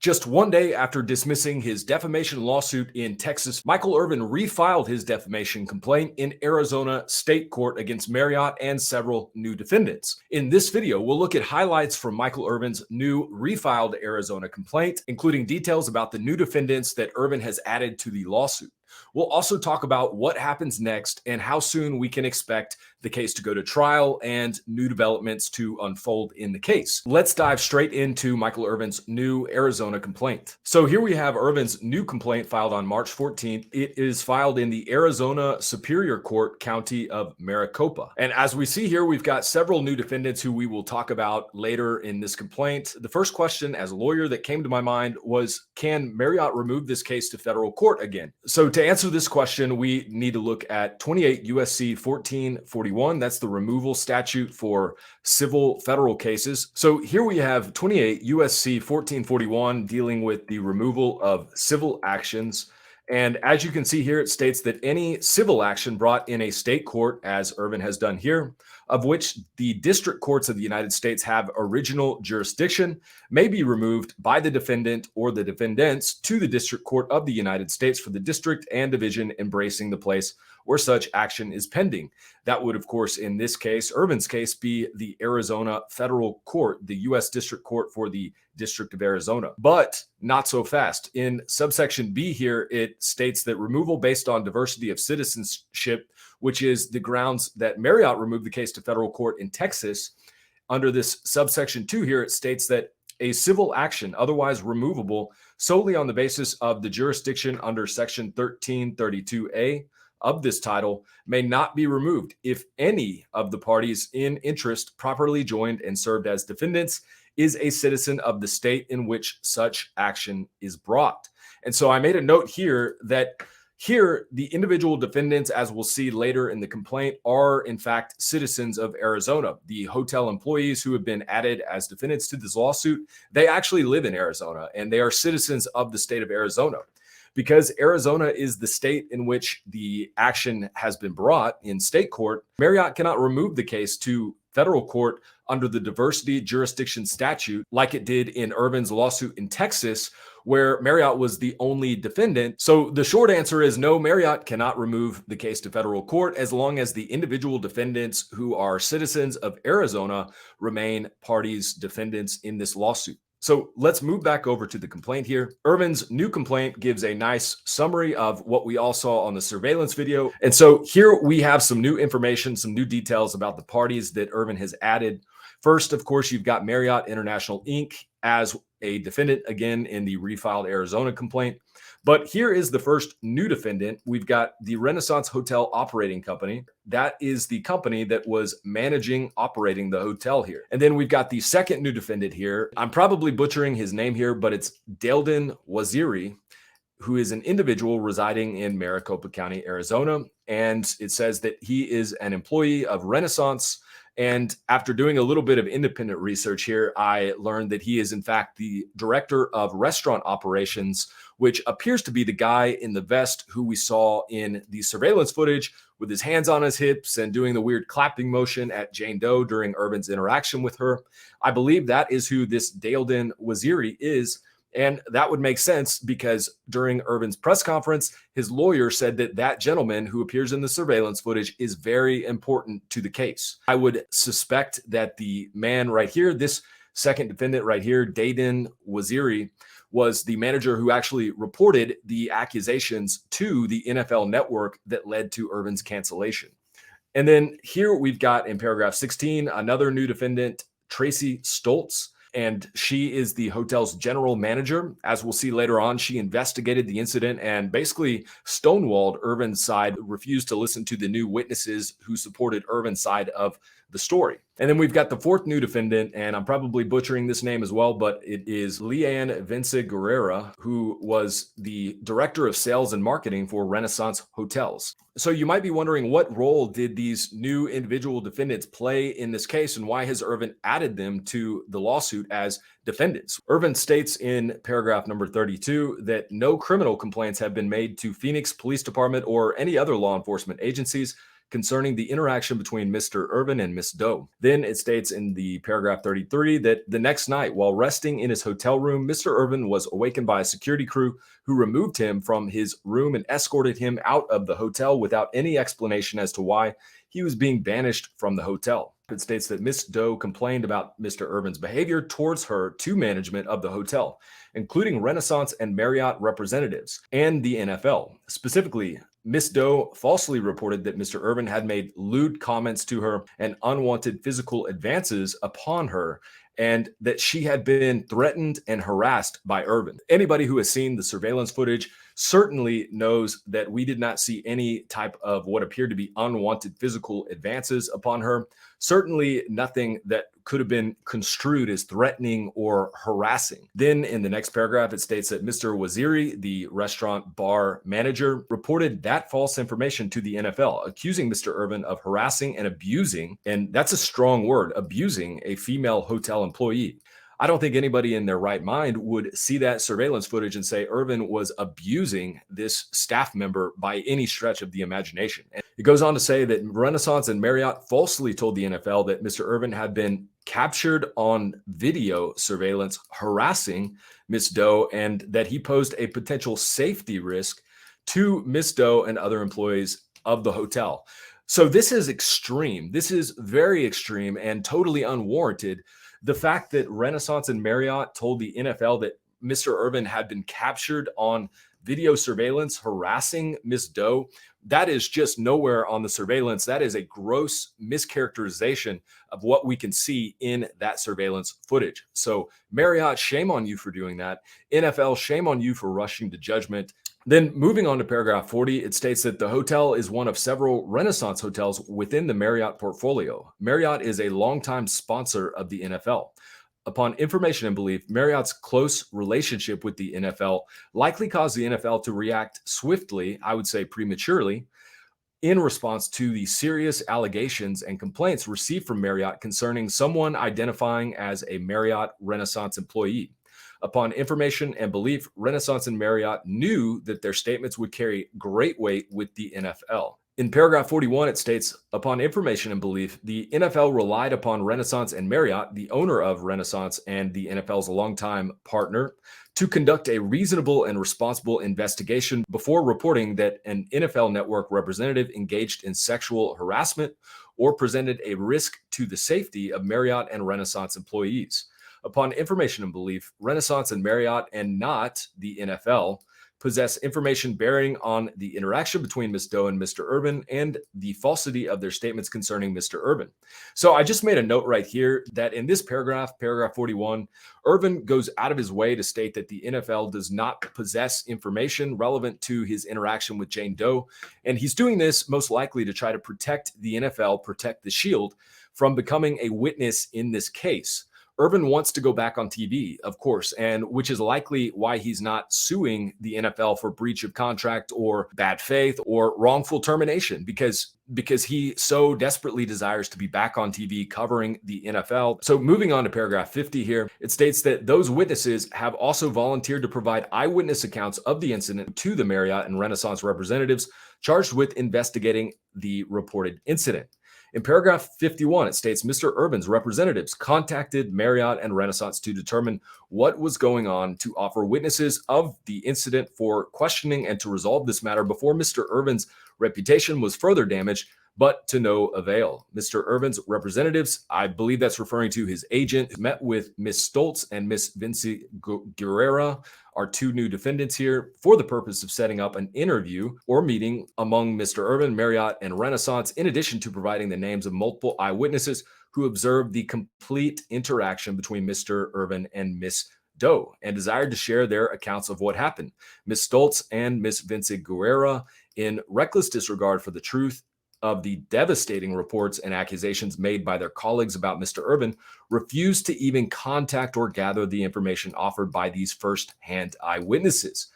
Just one day after dismissing his defamation lawsuit in Texas, Michael Irvin refiled his defamation complaint in Arizona state court against Marriott and several new defendants. In this video, we'll look at highlights from Michael Irvin's new refiled Arizona complaint, including details about the new defendants that Irvin has added to the lawsuit. We'll also talk about what happens next and how soon we can expect the case to go to trial and new developments to unfold in the case. Let's dive straight into Michael Irvin's new Arizona complaint. So here we have Irvin's new complaint filed on March 14th. It is filed in the Arizona Superior Court, County of Maricopa. And as we see here, we've got several new defendants who we will talk about later in this complaint. The first question as a lawyer that came to my mind was, can Marriott remove this case to federal court again? So to answer this question, we need to look at 28 USC 1441. That's the removal statute for civil federal cases. So here we have 28 USC 1441 dealing with the removal of civil actions. And as you can see here, it states that any civil action brought in a state court, as Irvin has done here, of which the district courts of the United States have original jurisdiction, may be removed by the defendant or the defendants to the district court of the United States for the district and division embracing the place where such action is pending. That would, of course, in this case, Irvin's case, be the Arizona Federal Court, the U.S. District Court for the District of Arizona. But not so fast. In subsection B here, it states that removal based on diversity of citizenship, which is the grounds that Marriott removed the case to federal court in Texas. Under this subsection 2 here, it states that a civil action otherwise removable solely on the basis of the jurisdiction under section 1332A of this title may not be removed if any of the parties in interest properly joined and served as defendants is a citizen of the state in which such action is brought. And so I made a note here that here, the individual defendants, as we'll see later in the complaint, are in fact citizens of Arizona. The hotel employees who have been added as defendants to this lawsuit, they actually live in Arizona and they are citizens of the state of Arizona. Because Arizona is the state in which the action has been brought in state court, Marriott cannot remove the case to federal court under the diversity jurisdiction statute like it did in Irvin's lawsuit in Texas, where Marriott was the only defendant. So the short answer is no, Marriott cannot remove the case to federal court as long as the individual defendants who are citizens of Arizona remain parties defendants in this lawsuit. So let's move back over to the complaint here. Irvin's new complaint gives a nice summary of what we all saw on the surveillance video. And so here we have some new information, some new details about the parties that Irvin has added. First, of course, you've got Marriott International Inc. as a defendant again in the refiled Arizona complaint. But here is the first new defendant. We've got the Renaissance Hotel Operating Company. That is the company that was operating the hotel here. And then we've got the second new defendant here. I'm probably butchering his name here, but it's Defendant Waziri, who is an individual residing in Maricopa County, Arizona. And it says that he is an employee of Renaissance. And after doing a little bit of independent research here, I learned that he is in fact the director of restaurant operations, which appears to be the guy in the vest who we saw in the surveillance footage with his hands on his hips and doing the weird clapping motion at Jane Doe during Irvin's interaction with her. I believe that is who this Defendant Waziri is. And that would make sense because during Irvin's press conference, his lawyer said that that gentleman who appears in the surveillance footage is very important to the case. I would suspect that the man right here, this second defendant right here, Defendant Waziri, was the manager who actually reported the accusations to the NFL network that led to Irvin's cancellation. And then here we've got in paragraph 16, another new defendant, Tracy Stoltz. And she is the hotel's general manager. As we'll see later on, she investigated the incident and basically stonewalled Irvin's side, refused to listen to the new witnesses who supported Irvin's side of the story. And then we've got the fourth new defendant, and I'm probably butchering this name as well, but it is Leanne Vinciguerra, who was the director of sales and marketing for Renaissance Hotels. So you might be wondering, what role did these new individual defendants play in this case, and why has Irvin added them to the lawsuit as defendants? Irvin states in paragraph number 32 that no criminal complaints have been made to Phoenix Police Department or any other law enforcement agencies concerning the interaction between Mr. Irvin and Miss Doe. Then it states in the paragraph 33 that the next night, while resting in his hotel room, Mr. Irvin was awakened by a security crew who removed him from his room and escorted him out of the hotel without any explanation as to why he was being banished from the hotel. It states that Miss Doe complained about Mr. Irvin's behavior towards her to management of the hotel, including Renaissance and Marriott representatives and the NFL. Specifically, Miss Doe falsely reported that Mr. Irvin had made lewd comments to her and unwanted physical advances upon her, and that she had been threatened and harassed by Irvin. Anybody who has seen the surveillance footage certainly knows that we did not see any type of what appeared to be unwanted physical advances upon her. Certainly nothing that could have been construed as threatening or harassing. Then in the next paragraph, it states that Mr. Waziri, the restaurant bar manager, reported that false information to the NFL, accusing Mr. Irvin of harassing and abusing, and that's a strong word, abusing a female hotel employee. I don't think anybody in their right mind would see that surveillance footage and say Irvin was abusing this staff member by any stretch of the imagination. And it goes on to say that Renaissance and Marriott falsely told the NFL that Mr. Irvin had been captured on video surveillance harassing Miss Doe and that he posed a potential safety risk to Miss Doe and other employees of the hotel. So this is extreme. This is very extreme and totally unwarranted. The fact that Renaissance and Marriott told the NFL that Mr. Irvin had been captured on video surveillance harassing Miss Doe, that is just nowhere on the surveillance. That is a gross mischaracterization of what we can see in that surveillance footage. So Marriott, shame on you for doing that. NFL, shame on you for rushing to judgment. Then moving on to paragraph 40, it states that the hotel is one of several Renaissance hotels within the Marriott portfolio. Marriott is a longtime sponsor of the NFL. Upon information and belief, Marriott's close relationship with the NFL likely caused the NFL to react swiftly, I would say prematurely, in response to the serious allegations and complaints received from Marriott concerning someone identifying as a Marriott Renaissance employee. Upon information and belief, Renaissance and Marriott knew that their statements would carry great weight with the NFL. In paragraph 41, it states, upon information and belief, the NFL relied upon Renaissance and Marriott, the owner of Renaissance and the NFL's longtime partner, to conduct a reasonable and responsible investigation before reporting that an NFL network representative engaged in sexual harassment or presented a risk to the safety of Marriott and Renaissance employees. Upon information and belief, Renaissance and Marriott, and not the NFL, possess information bearing on the interaction between Ms. Doe and Mr. Irvin and the falsity of their statements concerning Mr. Irvin. So I just made a note right here that in this paragraph, paragraph 41, Irvin goes out of his way to state that the NFL does not possess information relevant to his interaction with Jane Doe. And he's doing this most likely to try to protect the NFL, protect the shield from becoming a witness in this case. Irvin wants to go back on TV, of course, and which is likely why he's not suing the NFL for breach of contract or bad faith or wrongful termination, because he so desperately desires to be back on TV covering the NFL. So moving on to paragraph 50 here, it states that those witnesses have also volunteered to provide eyewitness accounts of the incident to the Marriott and Renaissance representatives charged with investigating the reported incident. In paragraph 51, it states Mr. Irvin's representatives contacted Marriott and Renaissance to determine what was going on, to offer witnesses of the incident for questioning and to resolve this matter before Mr. Irvin's reputation was further damaged, but to no avail. Mr. Irvin's representatives, I believe that's referring to his agent, met with Ms. Stoltz and Ms. Vinci Guerrera, our two new defendants here, for the purpose of setting up an interview or meeting among Mr. Irvin, Marriott, and Renaissance, in addition to providing the names of multiple eyewitnesses who observed the complete interaction between Mr. Irvin and Miss Doe and desired to share their accounts of what happened. Ms. Stoltz and Ms. Vinci Guerrera, in reckless disregard for the truth of the devastating reports and accusations made by their colleagues about Mr. Irvin, refused to even contact or gather the information offered by these first-hand eyewitnesses.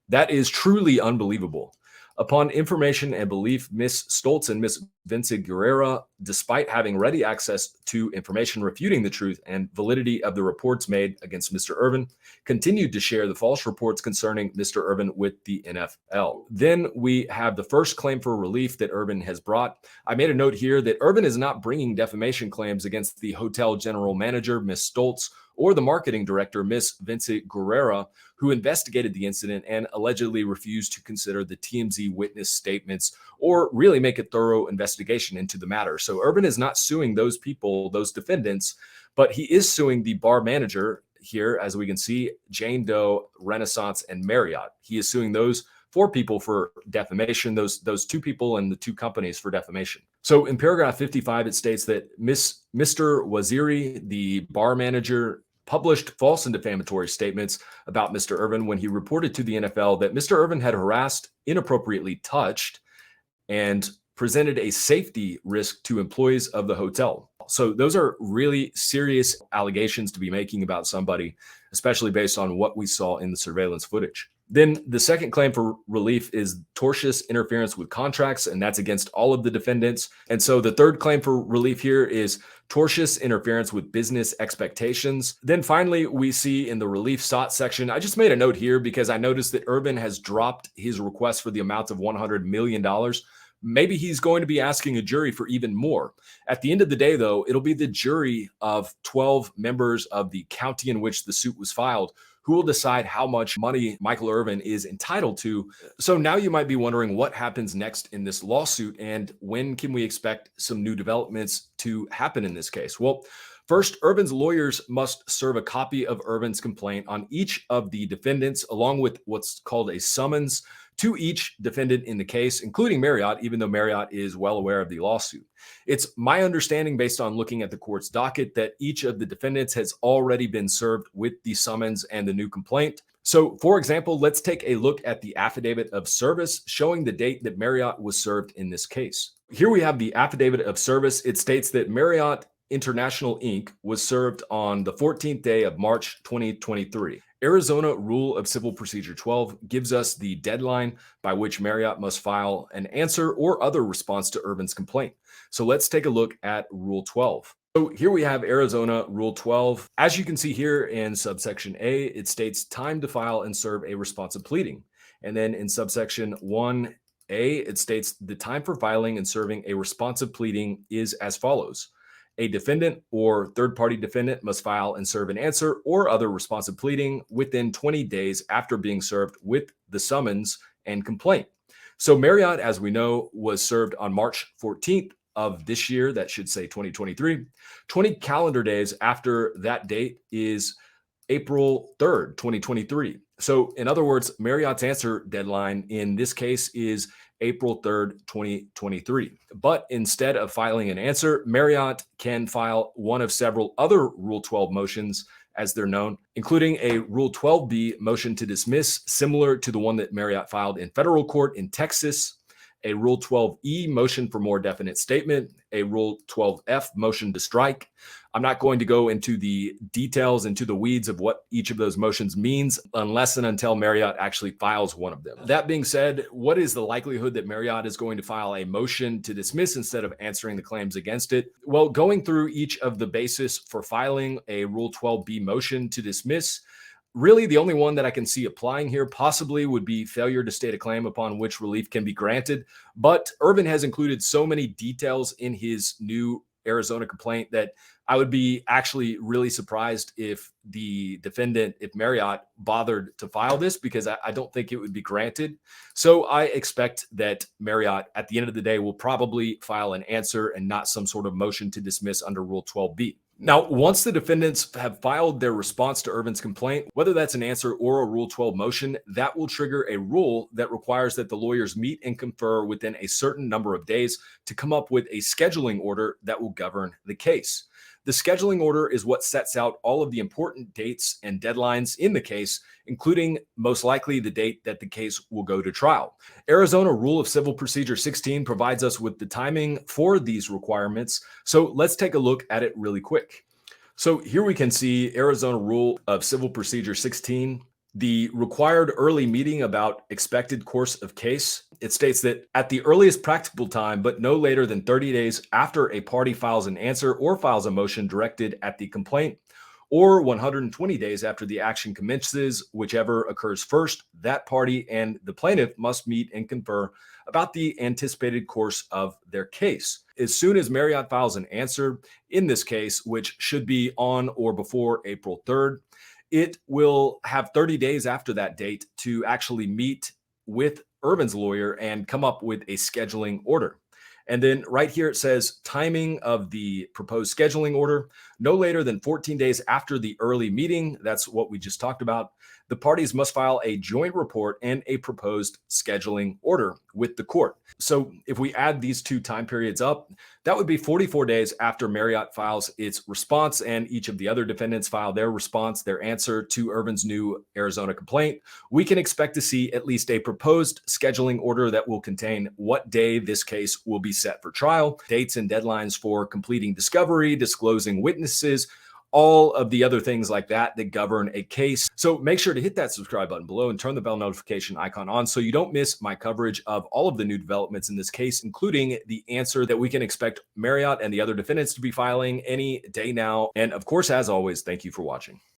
That is truly unbelievable. Upon information and belief, Ms. Stoltz and Ms. Vincent Guerrera, despite having ready access to information refuting the truth and validity of the reports made against Mr. Irvin, continued to share the false reports concerning Mr. Irvin with the NFL. Then we have the first claim for relief that Irvin has brought. I made a note here that Irvin is not bringing defamation claims against the hotel general manager, Ms. Stoltz, or the marketing director, Ms. Vincent Guerrera, who investigated the incident and allegedly refused to consider the TMZ witness statements or really make a thorough investigation into the matter. So Irvin is not suing those people, those defendants, but he is suing the bar manager here, as we can see, Jane Doe, Renaissance, and Marriott. He is suing those 4 people for defamation, those 2 people and the 2 companies for defamation. So in paragraph 55, it states that Mr. Waziri, the bar manager, published false and defamatory statements about Mr. Irvin when he reported to the NFL that Mr. Irvin had harassed, inappropriately touched, and presented a safety risk to employees of the hotel. So those are really serious allegations to be making about somebody, especially based on what we saw in the surveillance footage. Then the second claim for relief is tortious interference with contracts, and that's against all of the defendants. And so the third claim for relief here is tortious interference with business expectations. Then finally, we see in the relief sought section, I just made a note here because I noticed that Irvin has dropped his request for the amount of $100 million. Maybe he's going to be asking a jury for even more. At the end of the day, though, it'll be the jury of 12 members of the county in which the suit was filed who will decide how much money Michael Irvin is entitled to. So now you might be wondering what happens next in this lawsuit and when can we expect some new developments to happen in this case? Well, first, Irvin's lawyers must serve a copy of Irvin's complaint on each of the defendants, along with what's called a summons to each defendant in the case, including Marriott, even though Marriott is well aware of the lawsuit. It's my understanding, based on looking at the court's docket, that each of the defendants has already been served with the summons and the new complaint. So, for example, let's take a look at the affidavit of service showing the date that Marriott was served in this case. Here we have the affidavit of service. It states that Marriott International Inc. was served on the 14th day of March 2023. Arizona Rule of Civil Procedure 12 gives us the deadline by which Marriott must file an answer or other response to Irvin's complaint. So let's take a look at Rule 12. So here we have Arizona Rule 12. As you can see here in subsection A, it states time to file and serve a responsive pleading. And then in subsection 1A, it states the time for filing and serving a responsive pleading is as follows. A defendant or third-party defendant must file and serve an answer or other responsive pleading within 20 days after being served with the summons and complaint. So Marriott, as we know, was served on March 14th of this year. That should say 2023. 20 calendar days after that date is April 3rd, 2023. So in other words, Marriott's answer deadline in this case is April 3rd, 2023. But instead of filing an answer, Marriott can file one of several other Rule 12 motions, as they're known, including a Rule 12B motion to dismiss, similar to the one that Marriott filed in federal court in Texas, a Rule 12E motion for more definite statement, a Rule 12F motion to strike. I'm not going to go into the details, into the weeds of what each of those motions means, unless and until Marriott actually files one of them. That being said, what is the likelihood that Marriott is going to file a motion to dismiss instead of answering the claims against it? Well, going through each of the basis for filing a Rule 12B motion to dismiss, really, the only one that I can see applying here possibly would be failure to state a claim upon which relief can be granted. But Irvin has included so many details in his new Arizona complaint that I would be actually really surprised if the defendant, if Marriott bothered to file this, because I don't think it would be granted. So I expect that Marriott, at the end of the day, will probably file an answer and not some sort of motion to dismiss under Rule 12B. Now, once the defendants have filed their response to Irvin's complaint, whether that's an answer or a Rule 12 motion, that will trigger a rule that requires that the lawyers meet and confer within a certain number of days to come up with a scheduling order that will govern the case. The scheduling order is what sets out all of the important dates and deadlines in the case, including most likely the date that the case will go to trial. Arizona Rule of Civil Procedure 16 provides us with the timing for these requirements. So let's take a look at it really quick. So here we can see Arizona Rule of Civil Procedure 16. The required early meeting about expected course of case. It states that at the earliest practicable time, but no later than 30 days after a party files an answer or files a motion directed at the complaint, or 120 days after the action commences, whichever occurs first, that party and the plaintiff must meet and confer about the anticipated course of their case. As soon as Marriott files an answer in this case, which should be on or before April 3rd, it will have 30 days after that date to actually meet with Irvin's lawyer and come up with a scheduling order. And then right here it says timing of the proposed scheduling order, no later than 14 days after the early meeting. That's what we just talked about. The parties must file a joint report and a proposed scheduling order with the court. So if we add these two time periods up, that would be 44 days after Marriott files its response and each of the other defendants file their response, their answer to Irvin's new Arizona complaint. We can expect to see at least a proposed scheduling order that will contain what day this case will be set for trial, dates and deadlines for completing discovery, disclosing witnesses, all of the other things like that that govern a case. So make sure to hit that subscribe button below and turn the bell notification icon on so you don't miss my coverage of all of the new developments in this case, including the answer that we can expect Marriott and the other defendants to be filing any day now. And of course, as always, thank you for watching.